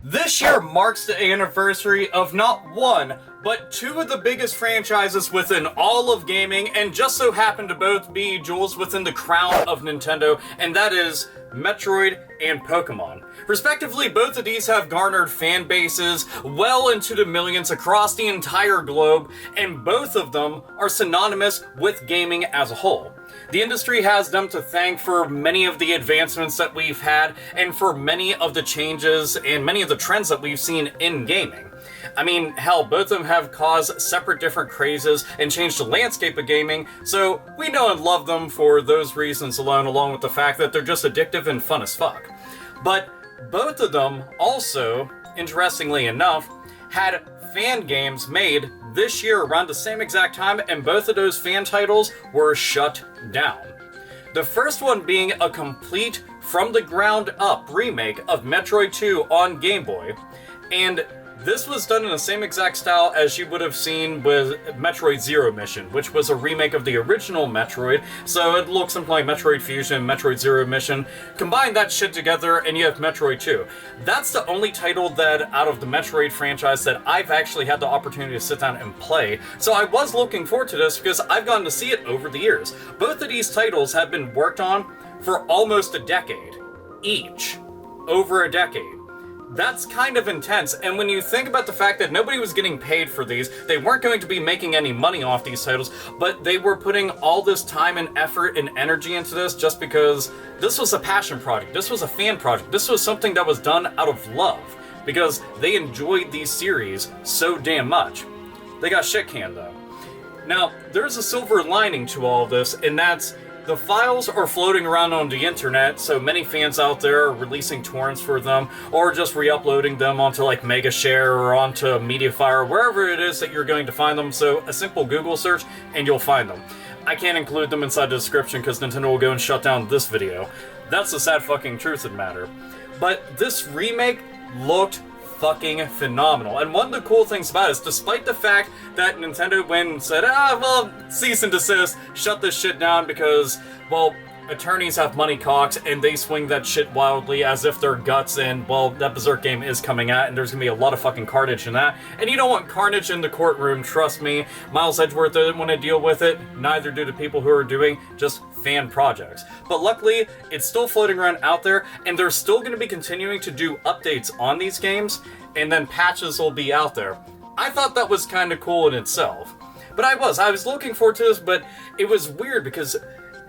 This year marks the anniversary of not one, but two of the biggest franchises within all of gaming, and just so happen to both be jewels within the crown of Nintendo, and that is Metroid and Pokemon. Respectively, both of these have garnered fan bases well into the millions across the entire globe, and both of them are synonymous with gaming as a whole. The industry has them to thank for many of the advancements that we've had, and for many of the changes and many of the trends that we've seen in gaming. I mean, hell, both of them have caused separate different crazes and changed the landscape of gaming, so we know and love them for those reasons alone, along with the fact that they're just addictive and fun as fuck. But both of them also, interestingly enough, had fan games made this year around the same exact time, and both of those fan titles were shut down. The first one being a complete, from the ground up remake of Metroid 2 on Game Boy, and this was done in the same exact style as you would have seen with Metroid Zero Mission, which was a remake of the original Metroid, so it looks something like Metroid Fusion, Metroid Zero Mission. Combine that shit together and you have Metroid 2. That's the only title that, out of the Metroid franchise, that I've actually had the opportunity to sit down and play, so I was looking forward to this because I've gotten to see it over the years. Both of these titles have been worked on for almost a decade, each. Over a decade. That's kind of intense, and when you think about the fact that nobody was getting paid for these, they weren't going to be making any money off these titles, but they were putting all this time and effort and energy into this just because this was a passion project, this was a fan project, this was something that was done out of love, because they enjoyed these series so damn much. They got shit canned though. Now, there's a silver lining to all of this, and that's the files are floating around on the internet, so many fans out there are releasing torrents for them, or just re-uploading them onto like Megashare or onto Mediafire, wherever it is that you're going to find them, so a simple Google search and you'll find them. I can't include them inside the description because Nintendo will go and shut down this video. That's the sad fucking truth of the matter. But this remake looked fucking phenomenal. And one of the cool things about it is, despite the fact that Nintendo went and said, well, cease and desist, shut this shit down because, well, attorneys have money cocks and they swing that shit wildly as if they're guts, and, well, that Berserk game is coming out and there's gonna be a lot of fucking carnage in that. And you don't want carnage in the courtroom, trust me. Miles Edgeworth didn't want to deal with it, neither do the people who are doing just fan projects. But luckily, it's still floating around out there, and they're still going to be continuing to do updates on these games, and then patches will be out there. I thought that was kind of cool in itself. But I was looking forward to this, but it was weird because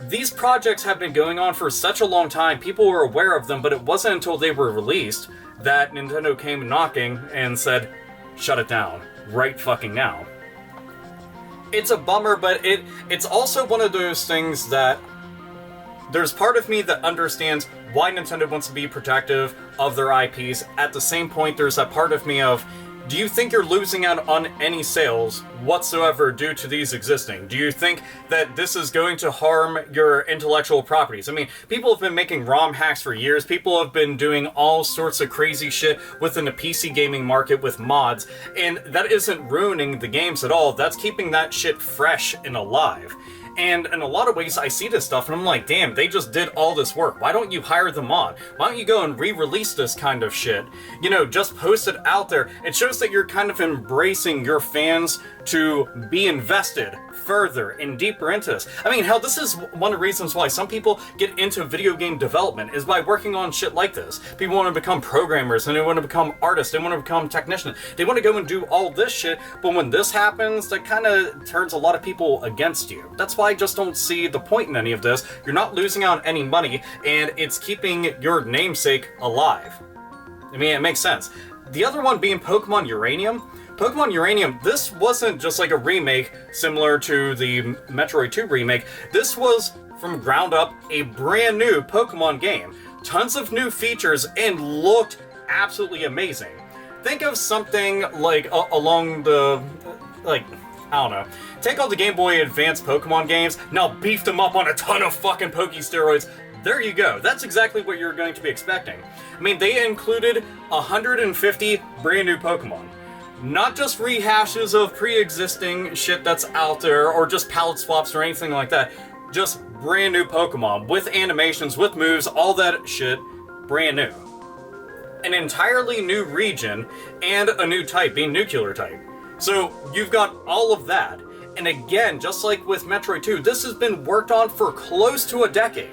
these projects have been going on for such a long time, people were aware of them, but it wasn't until they were released that Nintendo came knocking and said, shut it down, right fucking now. It's a bummer, but it's also one of those things that there's part of me that understands why Nintendo wants to be protective of their IPs. At the same point, there's that part of me of, do you think you're losing out on any sales whatsoever due to these existing? Do you think that this is going to harm your intellectual properties? I mean, people have been making ROM hacks for years. People have been doing all sorts of crazy shit within the PC gaming market with mods, and that isn't ruining the games at all. That's keeping that shit fresh and alive. And in a lot of ways, I see this stuff and I'm like, damn, they just did all this work. Why don't you hire them on? Why don't you go and re-release this kind of shit? You know, just post it out there. It shows that you're kind of embracing your fans to be invested further and deeper into this. I mean, hell, this is one of the reasons why some people get into video game development, is by working on shit like this. People want to become programmers, and they want to become artists, they want to become technicians, they want to go and do all this shit, but when this happens, that kind of turns a lot of people against you. That's why I just don't see the point in any of this. You're not losing out on any money, and it's keeping your namesake alive. I mean, it makes sense. The other one being Pokemon Uranium. Pokemon Uranium, this wasn't just like a remake similar to the Metroid 2 remake. This was, from ground up, a brand new Pokemon game. Tons of new features and looked absolutely amazing. Think of something like along the, I don't know. Take all the Game Boy Advance Pokemon games, now beef them up on a ton of fucking Pokesteroids. There you go. That's exactly what you're going to be expecting. I mean, they included 150 brand new Pokemon. Not just rehashes of pre-existing shit that's out there, or just palette swaps or anything like that. Just brand new Pokemon, with animations, with moves, all that shit, brand new. an entirely new region, and a new type, being nuclear type. So you've got all of that. And again, just like with Metroid 2, this has been worked on for close to a decade.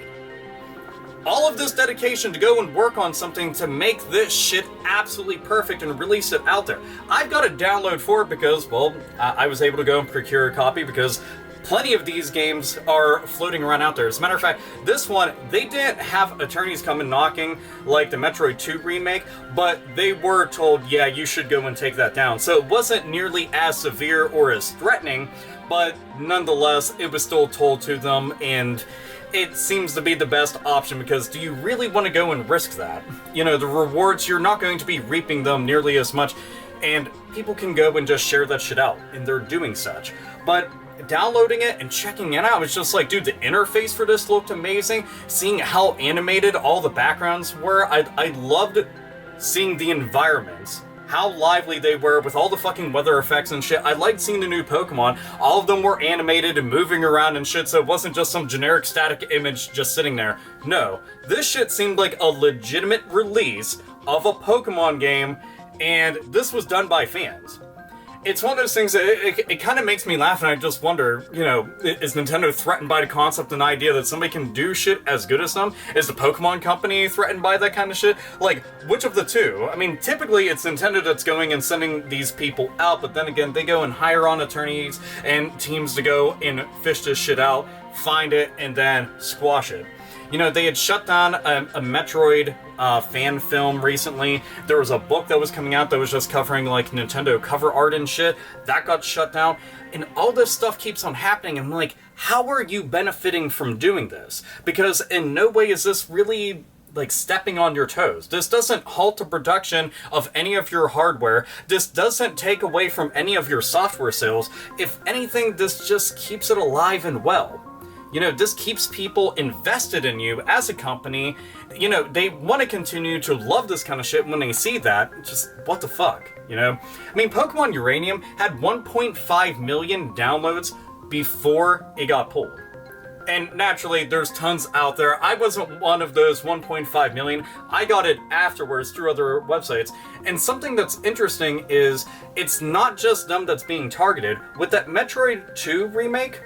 All of this dedication to go and work on something to make this shit absolutely perfect and release it out there. I've got a download for it because, well, I was able to go and procure a copy because plenty of these games are floating around out there. As a matter of fact, this one, they didn't have attorneys come and knocking like the Metroid 2 remake, but they were told, yeah, you should go and take that down. So it wasn't nearly as severe or as threatening, but nonetheless, it was still told to them, and it seems to be the best option because do you really want to go and risk that? You know, the rewards, you're not going to be reaping them nearly as much, and people can go and just share that shit out, and they're doing such. But downloading it and checking it out, it's just like, dude, the interface for this looked amazing. Seeing how animated all the backgrounds were, I loved seeing the environments, how lively they were with all the fucking weather effects and shit. I liked seeing the new Pokemon. All of them were animated and moving around and shit, so it wasn't just some generic static image just sitting there. No, this shit seemed like a legitimate release of a Pokemon game, and this was done by fans. It's one of those things that it kind of makes me laugh, and I just wonder, you know, is Nintendo threatened by the concept and idea that somebody can do shit as good as them? Is the Pokemon Company threatened by that kind of shit? Like, which of the two? I mean, typically it's Nintendo that's going and sending these people out, but then again, they go and hire on attorneys and teams to go and fish this shit out, find it, and then squash it. You know, they had shut down a Metroid fan film recently. There was a book that was coming out that was just covering, like, Nintendo cover art and shit. That got shut down. And all this stuff keeps on happening. And I'm like, how are you benefiting from doing this? Because in no way is this really, like, stepping on your toes. This doesn't halt the production of any of your hardware. This doesn't take away from any of your software sales. If anything, this just keeps it alive and well. You know, this keeps people invested in you as a company. You know, they want to continue to love this kind of shit when they see that. Just, what the fuck, you know? I mean, Pokemon Uranium had 1.5 million downloads before it got pulled. And naturally, there's tons out there. I wasn't one of those 1.5 million. I got it afterwards through other websites. And something that's interesting is, it's not just them that's being targeted. With that Metroid 2 remake,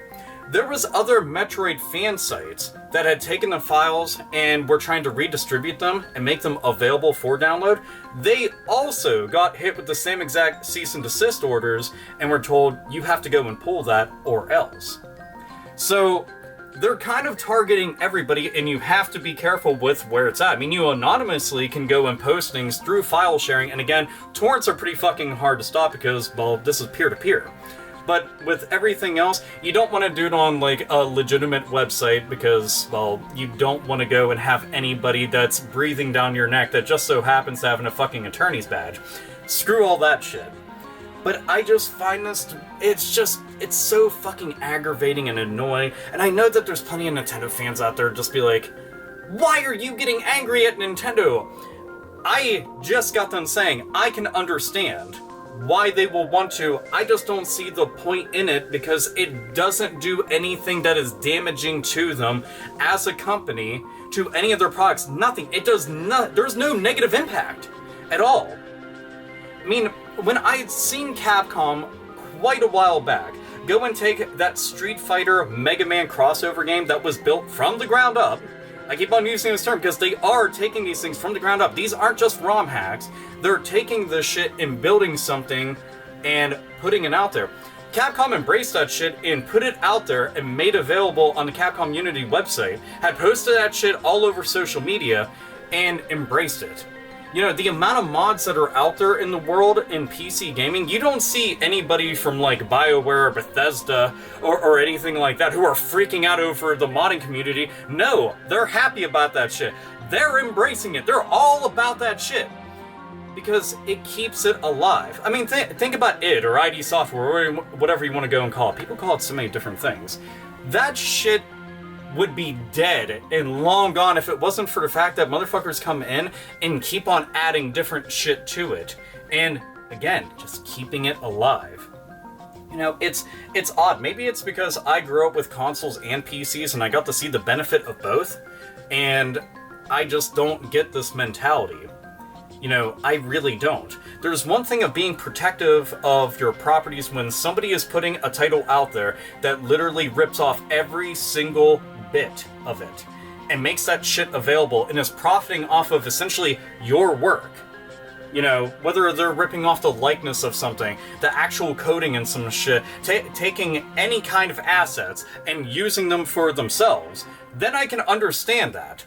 there was other Metroid fan sites that had taken the files and were trying to redistribute them and make them available for download. They also got hit with the same exact cease and desist orders and were told, you have to go and pull that or else. So they're kind of targeting everybody, and you have to be careful with where it's at. I mean, you anonymously can go and post things through file sharing, and again, torrents are pretty fucking hard to stop because, well, this is peer-to-peer. But with everything else, you don't want to do it on, like, a legitimate website because, well, you don't want to go and have anybody that's breathing down your neck that just so happens to have a fucking attorney's badge. Screw all that shit. But I just find this, it's so fucking aggravating and annoying, and I know that there's plenty of Nintendo fans out there just be like, why are you getting angry at Nintendo? I just got done saying, I can understand why they will want to. I just don't see the point in it because it doesn't do anything that is damaging to them as a company, to any of their products. Nothing. It does not. There's no negative impact at all. I mean, when I'd seen Capcom quite a while back go and take that Street Fighter Mega Man crossover game that was built from the ground up, I keep on using this term because they are taking these things from the ground up. These aren't just ROM hacks. They're taking this shit and building something and putting it out there. Capcom embraced that shit and put it out there and made available on the Capcom Unity website, had posted that shit all over social media, and embraced it. You know, the amount of mods that are out there in the world in PC gaming, you don't see anybody from, like, BioWare or Bethesda or anything like that who are freaking out over the modding community. No, they're happy about that shit. They're embracing it. They're all about that shit. Because it keeps it alive. I mean, think about id or ID Software, or whatever you want to go and call it. People call it so many different things. That shit would be dead and long gone if it wasn't for the fact that motherfuckers come in and keep on adding different shit to it. And again, just keeping it alive. You know, it's odd. Maybe it's because I grew up with consoles and PCs and I got to see the benefit of both, and I just don't get this mentality. You know, I really don't. There's one thing of being protective of your properties when somebody is putting a title out there that literally rips off every single bit of it and makes that shit available and is profiting off of essentially your work. You know, whether they're ripping off the likeness of something, the actual coding and some shit, taking any kind of assets and using them for themselves, then I can understand that.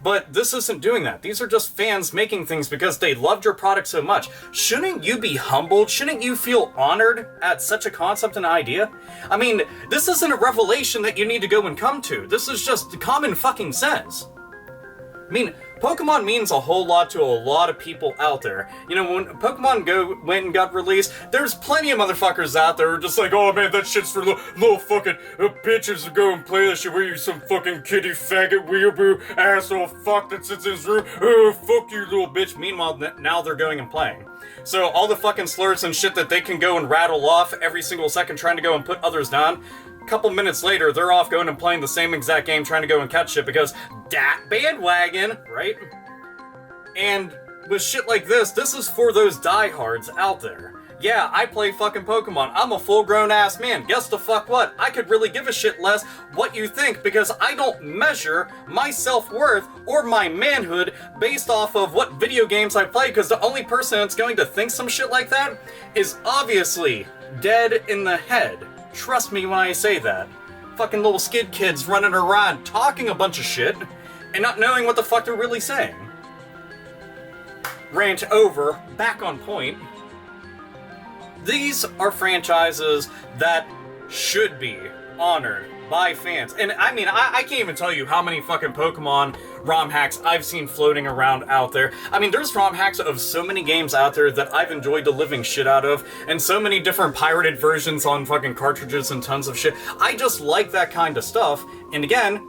But this isn't doing that. These are just fans making things because they loved your product so much. Shouldn't you be humbled? Shouldn't you feel honored at such a concept and idea? I mean, this isn't a revelation that you need to go and come to. This is just common fucking sense. I mean, Pokemon means a whole lot to a lot of people out there. You know, when Pokemon Go went and got released, there's plenty of motherfuckers out there who are just like, oh man, that shit's for little fucking bitches to go and play that shit. Where you some fucking kitty faggot weeaboo asshole fuck that sits in his room. Oh, fuck you, little bitch. Meanwhile, now they're going and playing. So all the fucking slurs and shit that they can go and rattle off every single second trying to go and put others down, couple minutes later, they're off going and playing the same exact game trying to go and catch shit because that bandwagon, right? And with shit like this is for those diehards out there. Yeah, I play fucking Pokemon. I'm a full-grown ass man. Guess the fuck what? I could really give a shit less what you think because I don't measure my self-worth or my manhood based off of what video games I play because the only person that's going to think some shit like that is obviously dead in the head. Trust me when I say that. Fucking little skid kids running around talking a bunch of shit and not knowing what the fuck they're really saying. Rant over, back on point. These are franchises that should be honored by fans. And I mean, I can't even tell you how many fucking Pokemon ROM hacks I've seen floating around out there. I mean, there's ROM hacks of so many games out there that I've enjoyed the living shit out of, and so many different pirated versions on fucking cartridges and tons of shit. I just like that kind of stuff, and again,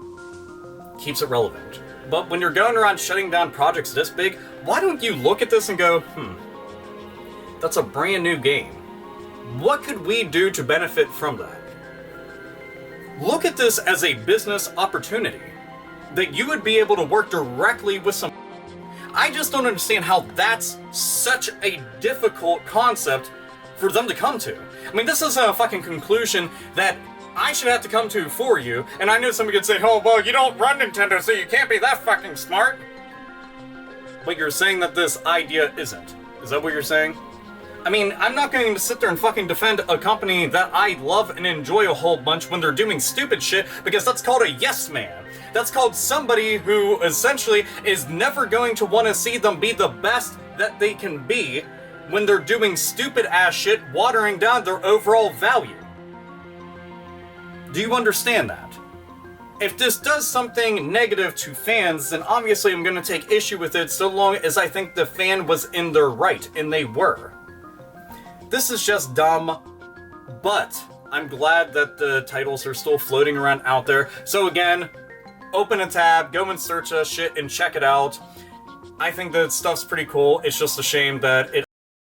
keeps it relevant. But when you're going around shutting down projects this big, why don't you look at this and go, that's a brand new game. What could we do to benefit from that? Look at this as a business opportunity that you would be able to work directly with some. I just don't understand how that's such a difficult concept for them to come to. I mean, this isn't a fucking conclusion that I should have to come to for you, and I know somebody could say, oh, well, you don't run Nintendo, so you can't be that fucking smart. But you're saying that this idea isn't. Is that what you're saying? I mean, I'm not going to sit there and fucking defend a company that I love and enjoy a whole bunch when they're doing stupid shit, because that's called a yes man. That's called somebody who essentially is never going to want to see them be the best that they can be when they're doing stupid ass shit, watering down their overall value. Do you understand that? If this does something negative to fans, then obviously I'm going to take issue with it so long as I think the fan was in their right, and they were. This is just dumb, but I'm glad that the titles are still floating around out there. So again, open a tab, go and search shit and check it out. I think that stuff's pretty cool. It's just a shame that it